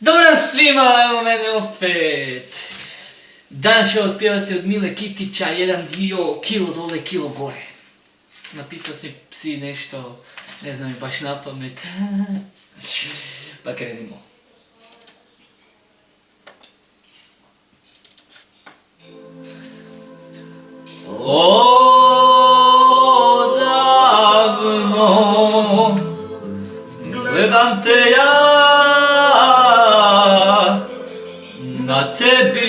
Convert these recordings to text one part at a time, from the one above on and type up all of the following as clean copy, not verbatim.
Dobar dan svima, evo mene opet. Danas ću otpjevati od Mile Kitića jedan dio kilo dole, kilo gore. Napisao sam si nešto, ne znam mi baš na pamet. Pa krenimo. Odavno gledam te ja na tebi,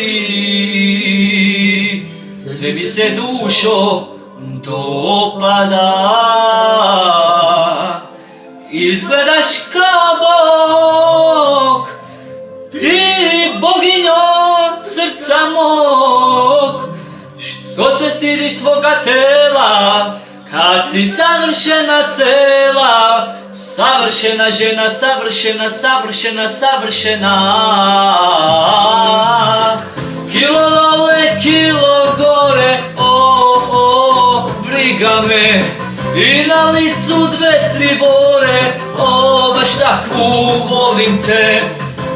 sve mi se dušo dopada. Izgledaš kao Bog, ti boginjo srca mog, što se stidiš svoga tela, kad si savršena cela, savršena žena, savršena, savršena, savršena. Kilo dole, kilo gore, o, briga me, i na licu dve, tri bore, o, baš takvu volim te.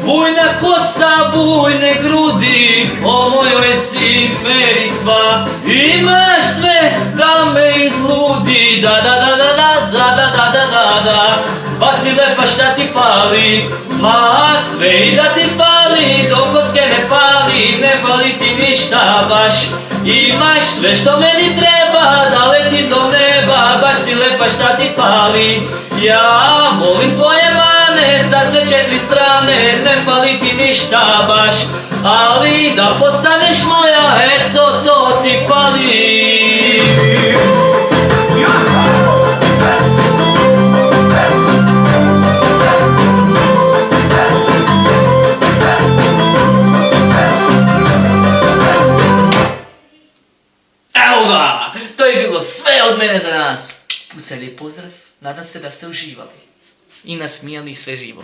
Bujna kosa, bujne grudi, o mojoj si meri sva, imaš sve da me izludi, da da da da da da da da da da da. Pa si lepa šta ti fali, ma sve i da ti fali, do kocke ne fali, ne fali ti ništa baš. Imaš sve što meni treba, da letim do neba, baš si lepa šta ti fali. Ja volim tvoje mane sa sve četiri strane, ne fali ti ništa baš, ali da postaneš moja, eto to ti fali. Evo ga, to je bilo sve od mene za danas. Pucaj lijep pozdrav, nadam se da ste uživali i nasmijali sve živo.